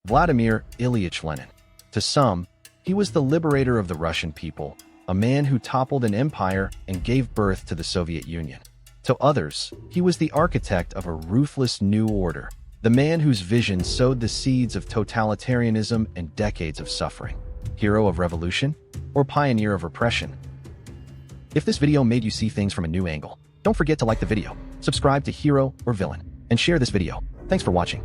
Vladimir Ilyich Lenin. To some, he was the liberator of the Russian people, a man who toppled an empire and gave birth to the Soviet Union. To others, he was the architect of a ruthless new order, the man whose vision sowed the seeds of totalitarianism and decades of suffering. Hero of revolution or pioneer of repression? If this video made you see things from a new angle, don't forget to like the video, subscribe to Hero or Villain, and share this video. Thanks for watching.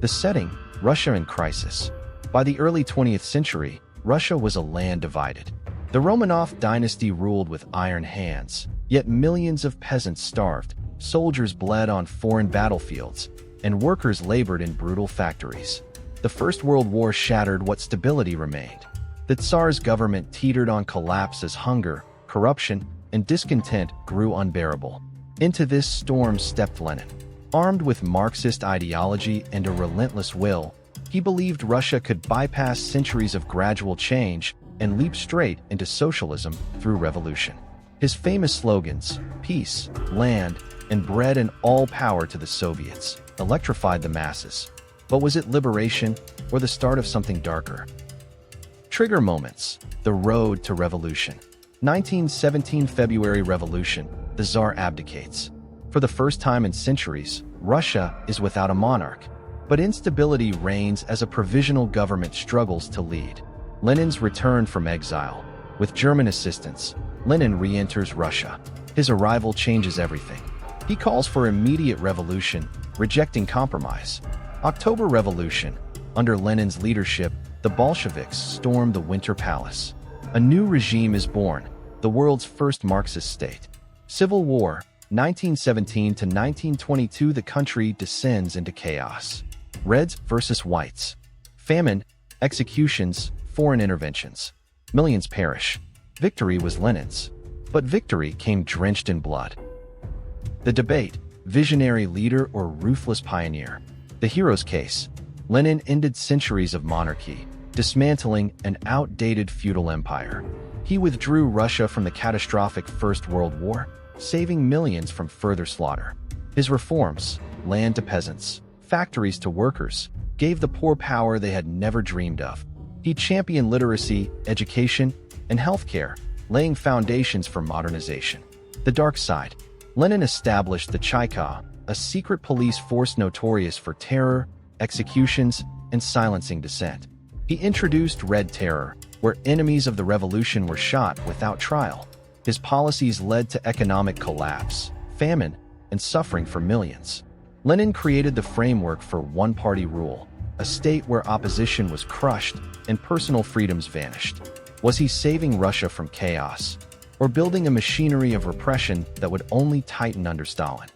The setting: Russia in crisis. By the early 20th century, Russia was a land divided. The Romanov dynasty ruled with iron hands, yet millions of peasants starved, soldiers bled on foreign battlefields, and workers labored in brutal factories. The First World War shattered what stability remained. The Tsar's government teetered on collapse as hunger, corruption, and discontent grew unbearable. Into this storm stepped Lenin. Armed with Marxist ideology and a relentless will, he believed Russia could bypass centuries of gradual change and leap straight into socialism through revolution. His famous slogans, peace, land, and bread and all power to the Soviets, electrified the masses. But was it liberation or the start of something darker? Trigger moments: the road to revolution. 1917 February Revolution, the Tsar abdicates. For the first time in centuries, Russia is without a monarch. But instability reigns as a provisional government struggles to lead. Lenin's return from exile. With German assistance, Lenin re-enters Russia. His arrival changes everything. He calls for immediate revolution, rejecting compromise. October Revolution. Under Lenin's leadership, the Bolsheviks storm the Winter Palace. A new regime is born, the world's first Marxist state. Civil War. 1917 to 1922, the country descends into chaos. Reds versus whites. Famine, executions, foreign interventions. Millions perish. Victory was Lenin's, but victory came drenched in blood. The debate: visionary leader or ruthless pioneer? The hero's case: Lenin ended centuries of monarchy, dismantling an outdated feudal empire. He withdrew Russia from the catastrophic First World War, saving millions from further slaughter. His reforms: land to peasants, factories to workers, gave the poor power they had never dreamed of. He championed literacy, education, and healthcare, laying foundations for modernization. The dark side: Lenin established the Cheka, a secret police force notorious for terror, executions, and silencing dissent. He introduced Red Terror, where enemies of the revolution were shot without trial. His policies led to economic collapse, famine, and suffering for millions. Lenin created the framework for one-party rule, a state where opposition was crushed and personal freedoms vanished. Was he saving Russia from chaos, or building a machinery of repression that would only tighten under Stalin?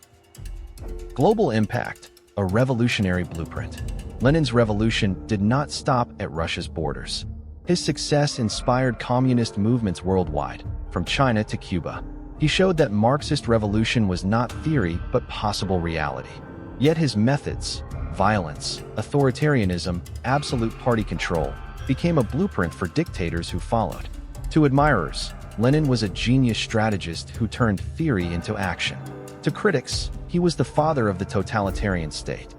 Global impact: a revolutionary blueprint. Lenin's revolution did not stop at Russia's borders. His success inspired communist movements worldwide, from China to Cuba. He showed that Marxist revolution was not theory but possible reality. Yet his methods: violence, authoritarianism, absolute party control, became a blueprint for dictators who followed. To admirers, Lenin was a genius strategist who turned theory into action. To critics, he was the father of the totalitarian state.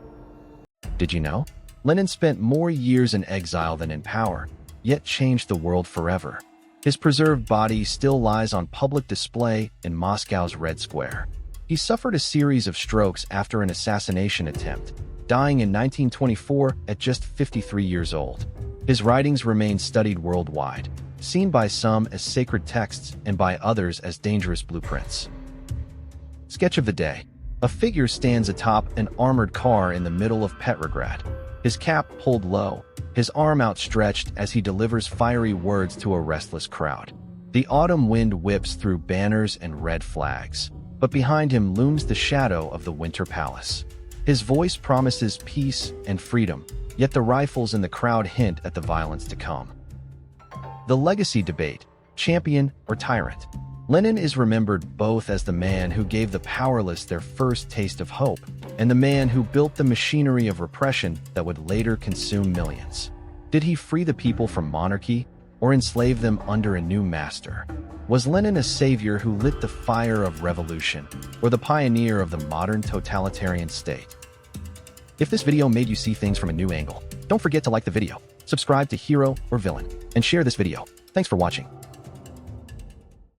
Did you know? Lenin spent more years in exile than in power, yet changed the world forever. His preserved body still lies on public display in Moscow's Red Square. He suffered a series of strokes after an assassination attempt, dying in 1924 at just 53 years old. His writings remain studied worldwide, seen by some as sacred texts and by others as dangerous blueprints. Sketch of the day: a figure stands atop an armored car in the middle of Petrograd. His cap pulled low, his arm outstretched as he delivers fiery words to a restless crowd. The autumn wind whips through banners and red flags, but behind him looms the shadow of the Winter Palace. His voice promises peace and freedom, yet the rifles in the crowd hint at the violence to come. The legacy debate: champion or tyrant? Lenin is remembered both as the man who gave the powerless their first taste of hope, and the man who built the machinery of repression that would later consume millions. Did he free the people from monarchy, or enslave them under a new master? Was Lenin a savior who lit the fire of revolution, or the pioneer of the modern totalitarian state? If this video made you see things from a new angle, Don't forget to like the video, subscribe to Hero or Villain, and share this video. Thanks for watching.